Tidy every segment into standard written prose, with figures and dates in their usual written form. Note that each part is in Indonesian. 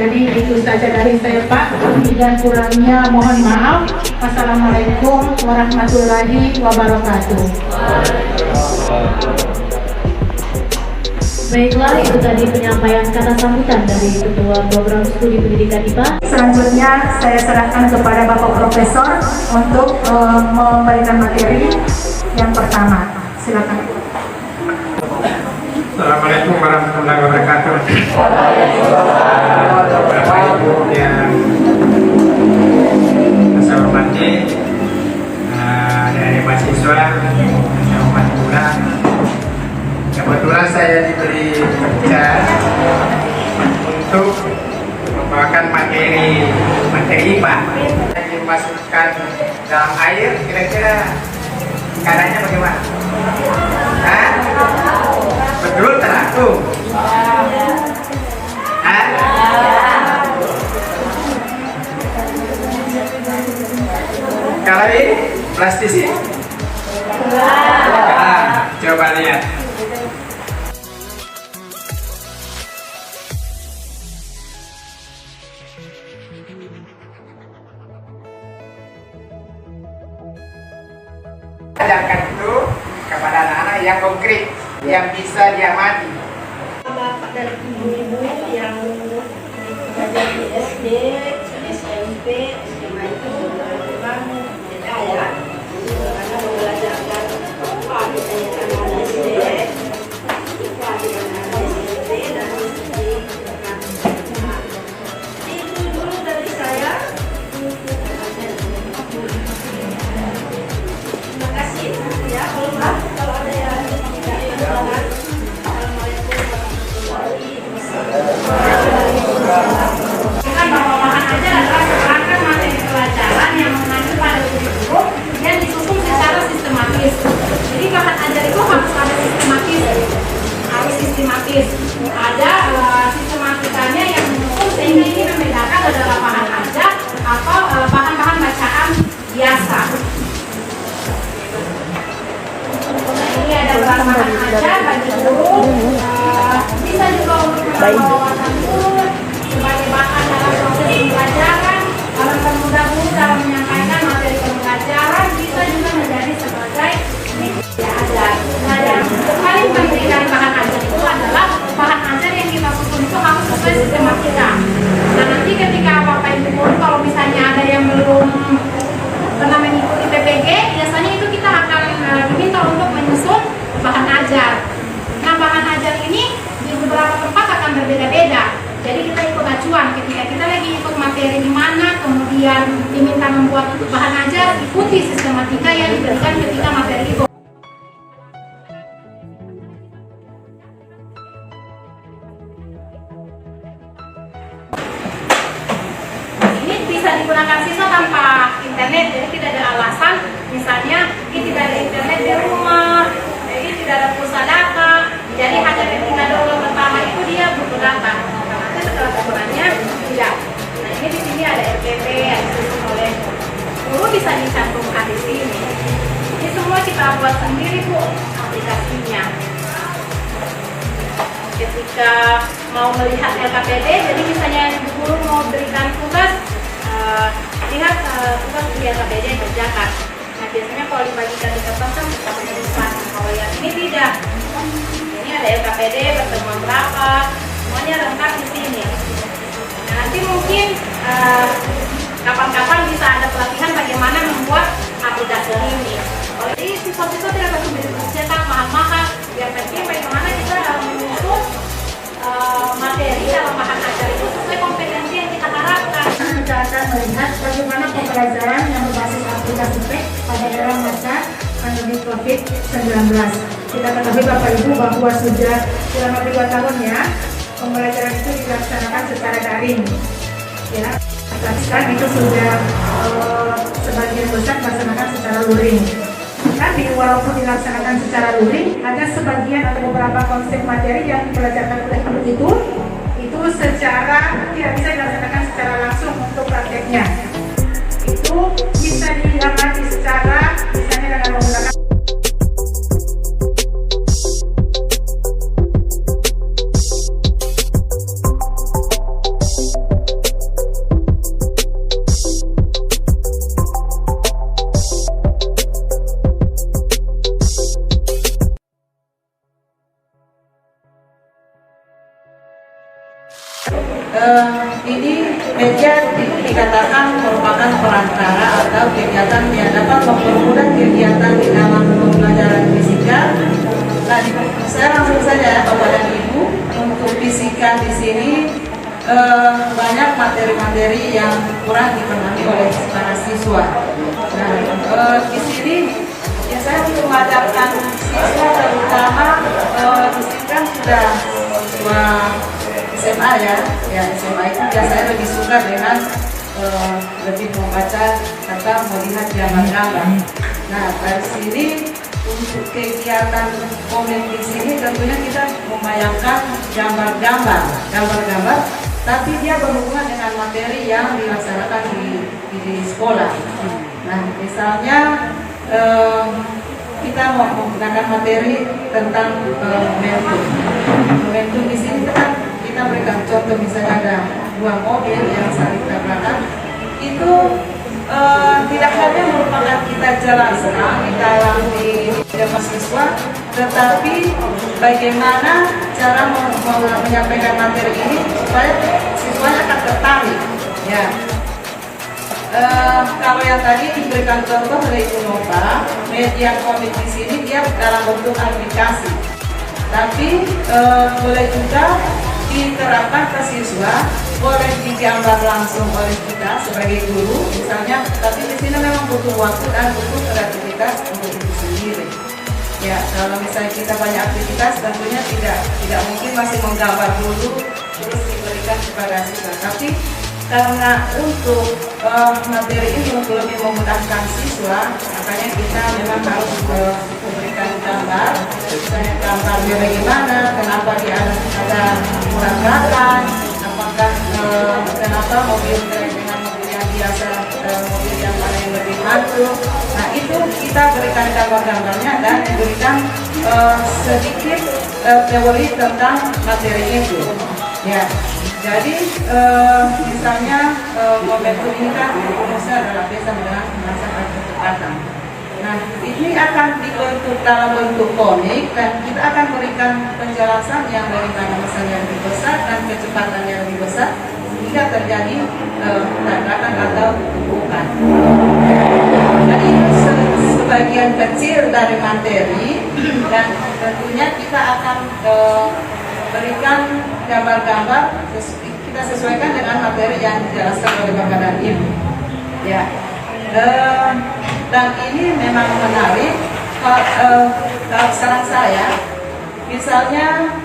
Jadi itu saja dari saya Pak, lebih dan kurangnya mohon maaf. Wassalamualaikum warahmatullahi wabarakatuh. Baiklah, itu tadi penyampaian kata sambutan dari Ketua Program Studi Pendidikan IPA. Selanjutnya saya serahkan kepada Bapak Profesor untuk memberikan materi yang pertama. Silakan. Assalamualaikum warahmatullahi wabarakatuh. Bapak Ibu yang saya hormati, dari mahasiswa yang umat pula, kebetulan saya diberi tugas untuk membawakan materi IPA yang dimasukkan dalam air. Kira-kira caranya bagaimana? Hah? Betul terlaku? Hah? Kalau ini plastisi? Coba lihat. Ajarkan itu kepada anak-anak yang konkret, yang bisa diamati. Bapak dan ibu-ibu yang belajar di SD, SMP, SMA itu memang beda ya. Karena belajarkan apa kita yang anak SD, apa kita anak SMP dan SD. Itu dulu dari saya. Terima kasih ya. Kalau ada yang tidak silakan. Kan bahwa bahan ajar adalah serangkaian materi pelajaran yang mengacu pada kurikulum yang disusun secara sistematis. Jadi bahan ajar itu harus ada sistematis. Ada sistematikanya yang menyusun sehingga ini membedakan adalah bahan ajar atau bahan-bahan bacaan biasa. Nah, ini ada bahan ajar bagi guru, bisa juga untuk wawasan guru sebagai bahan dalam proses pembelajaran, dalam mempermudah guru dalam menyampaikan materi pembelajaran, bisa juga menjadi sebagai media ajar. Nah, yang paling penting dari bahan ajar itu adalah bahan ajar yang kita susun itu harus sesuai sistematika. Nah, nanti ketika Bapak Ibu guru kalau misalnya ada yang belum pernah mengikuti PPG, biasanya itu kita akan diminta untuk menyusun bahan ajar. Nah, bahan ajar ini di beberapa tempat akan berbeda-beda. Jadi kita ikut acuan ketika kita lagi ikut materi di mana, kemudian diminta membuat bahan ajar, ikuti sistematika yang diberikan ketika materi itu. Ini bisa digunakan siswa tanpa internet, jadi tidak ada alasan. Misalnya, ini tidak ada internet di rumah, ini tidak ada pulsa data, jadi hanya ketika download pertama itu dia butuh data. Nanti setelah penggunaannya tidak. Nah, ini di sini ada RPP yang disusun oleh guru, bisa dicantumkan di sini. Ini semua kita buat sendiri Bu aplikasinya. Ketika mau melihat LKPD, jadi misalnya guru mau berikan tugas, lihat tugas di LKPD yang kerjakan. Nah, biasanya kalau dibagikan di kertas kan kita penulisan. Kalau yang ini tidak. Ini ada LKPD, pertemuan berapa, semuanya lengkap di sini. Nah, nanti mungkin kapan-kapan bisa ada pelatihan bagaimana membuat aplikasi ini. Kalau ini siswa-siswa tidak perlu cetak mahal-mahal, biar penting bagaimana kita menyusun materi dalam bahan ajar itu sesuai kompetensi yang kita harapkan. Kita akan melihat bagaimana pembelajaran yang berbasis aplikasi PEK pada era masa pandemi COVID-19. Kita ketahui Bapak Ibu bahwa sudah selama 2 tahun ya, pembelajaran itu dilaksanakan secara daring. Ya, sekarang itu sudah sebagian besar dilaksanakan secara luring. Tapi walaupun dilaksanakan secara luring, ada sebagian atau beberapa konsep materi yang dipelajarkan oleh guru itu secara tidak bisa dilaksanakan secara langsung untuk prakteknya. Itu bisa diamati secara misalnya dengan menggunakan ini media dikatakan merupakan perantara atau kegiatan yang dapat mempermudah kegiatan di dalam pembelajaran fisika. Nah, saya langsung saja Bapak dan Ibu, untuk fisika di sini banyak materi-materi yang kurang dipahami oleh para siswa. Nah, di sini ya saya untuk mengajarkan siswa terutama di sini kan sudah siswa SMA ya SMA itu biasanya lebih suka dengan lebih membaca atau melihat gambar-gambar. Nah, dari sini untuk kegiatan komik di sini tentunya kita membayangkan gambar-gambar, tapi dia berhubungan dengan materi yang dilaksanakan di sekolah. Nah, misalnya kita mau menggunakan materi tentang momentum di sini kan kita berikan contoh, misalnya ada dua mobil yang saling tabrakan, itu tidak hanya merupakan kita jelaskan di dalam di mahasiswa, tetapi bagaimana cara menyampaikan materi ini supaya siswanya akan tertarik. Ya, kalau yang tadi diberikan contoh oleh Ibu Nova, media komik di sini dia dalam bentuk aplikasi, tapi boleh juga diterapkan ke siswa, boleh digambar langsung oleh kita sebagai guru misalnya, tapi di sini memang butuh waktu dan butuh kreativitas untuk itu sendiri. Ya, kalau misalnya kita banyak aktivitas, tentunya tidak mungkin masih menggambar dulu terus diberikan kepada siswa. Tapi karena untuk materi ini untuk lebih memudahkan siswa, makanya kita memang harus memberikan gambar, misalnya gambarnya bagaimana, kenapa dia ada tabrakan, apakah kenapa mobil dengan mobil yang biasa, mobil yang mana yang lebih mantul. Nah, itu kita berikan gambar-gambarnya dan diberikan sedikit teori tentang materi itu. Ya, jadi misalnya momentum ini kan rumusnya adalah B sama dengan merasakan kecepatan. Nah, ini akan dibentuk dalam bentuk komik dan kita akan berikan penjelasan yang bagaimana misalnya lebih besar dan kecepatan yang lebih besar hingga terjadi tabrakan atau tumpukan. Jadi sebagian kecil dari materi dan tentunya kita akan berikan gambar-gambar, kita sesuaikan dengan materi yang dijelaskan oleh Bapak dan Ibu. Ya, dan ini memang menarik. Kalau saran saya, misalnya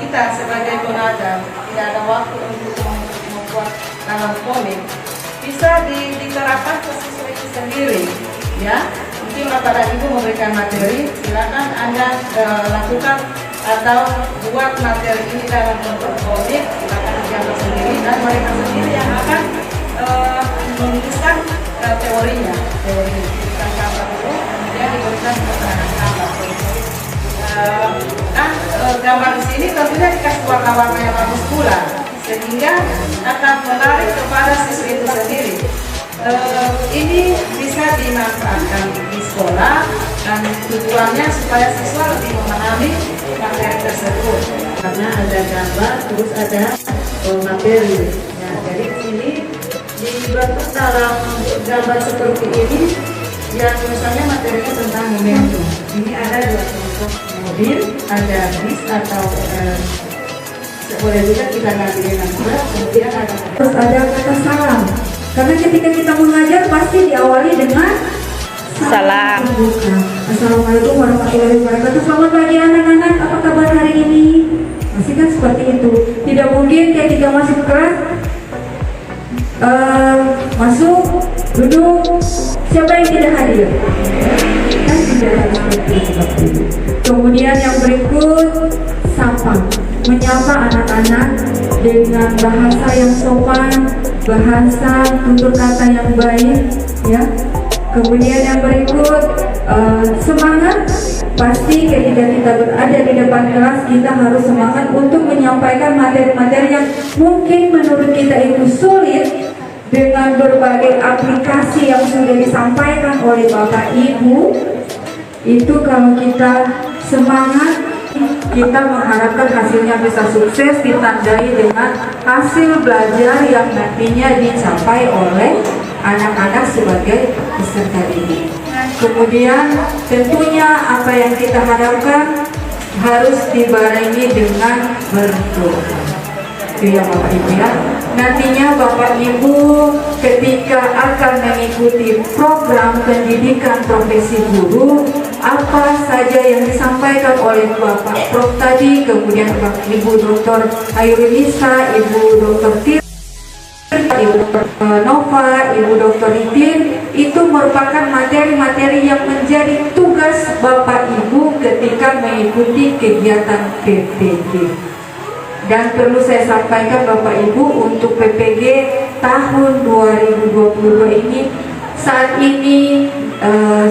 kita sebagai pengajar tidak ada waktu untuk membuat dalam komik, bisa diterapkan ke siswa itu sendiri. Ya, mungkin Bapak dan Ibu memberikan materi, silakan Anda lakukan atau buat materi ini dalam bentuk komik, silakan digambar sendiri dan mereka sendiri yang akan menuliskan teorinya, diberikan gambar dulu, kemudian diberikan keterangan gambar. Gambar di sini tentunya dikasih warna-warna yang bagus pula, sehingga akan menarik kepada siswa itu sendiri. Ini bisa dimanfaatkan di sekolah dan tujuannya supaya siswa lebih memahami materi tersebut. Karena ada gambar, terus ada materi. Nah, jadi di sini dibentuk dalam gambar seperti ini, yang misalnya materinya tentang momentum. Ini ada dua contoh mobil, ada bis atau boleh juga kita ganti dengan surat, kemudian ada Terus ada kata salam. Karena ketika kita mengajar pasti diawali dengan salam. Assalamualaikum warahmatullahi wabarakatuh. Selamat pagi anak-anak, apa kabar hari ini? Masih kan seperti itu. Tidak mungkin ketika masuk kelas masuk, duduk, siapa yang tidak hadir? Kan tidak ada seperti itu. Kemudian yang berikut, sapa, menyapa anak-anak dengan bahasa yang sopan, bahasa tutur kata yang baik, ya. Kemudian yang berikut, semangat. Pasti ketika kita berada di depan kelas, kita harus semangat untuk menyampaikan materi-materi yang mungkin menurut kita itu sulit, dengan berbagai aplikasi yang sudah disampaikan oleh Bapak Ibu. Itu kalau kita semangat, kita mengharapkan hasilnya bisa sukses ditandai dengan hasil belajar yang nantinya dicapai oleh anak-anak sebagai peserta didik. Kemudian tentunya apa yang kita harapkan harus dibarengi dengan berdoa. Itu ya Bapak Ibu ya. Nantinya Bapak Ibu ketika akan mengikuti program pendidikan profesi guru, apa saja yang disampaikan oleh Bapak Prof tadi, kemudian Bapak Ibu Dr. Hairunisa, Ibu Dr. Tir, Ibu Nova, Ibu Dr. Itin, itu merupakan materi-materi yang menjadi tugas Bapak Ibu ketika mengikuti kegiatan PPG. Dan perlu saya sampaikan Bapak Ibu, untuk PPG tahun 2022 ini saat ini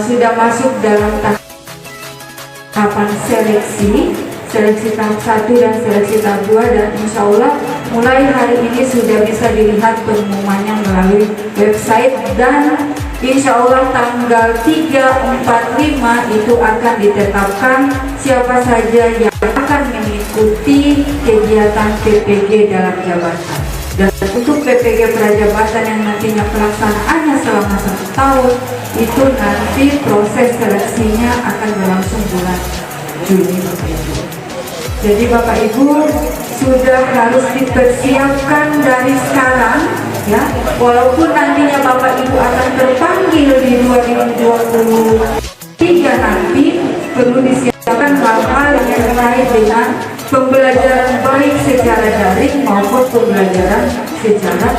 sudah masuk dalam tahapan seleksi tahap 1 dan seleksi tahap 2, dan insya Allah mulai hari ini sudah bisa dilihat pengumumannya melalui website, dan insya Allah tanggal 3, 4, 5 itu akan ditetapkan siapa saja yang akan mengikuti kegiatan PPG dalam jabatan. Dan untuk PPG prajabatan yang nantinya pelaksanaannya selama 1 tahun, itu nanti proses seleksinya akan berlangsung bulan Juni Bapak Ibu. Jadi Bapak Ibu sudah harus dipersiapkan dari sekarang ya, walaupun nantinya Bapak Ibu akan terpanggil di 2023 nanti, perlu disiapkan hal-hal yang terkait dengan pembelajaran baik secara daring maupun pembelajaran secara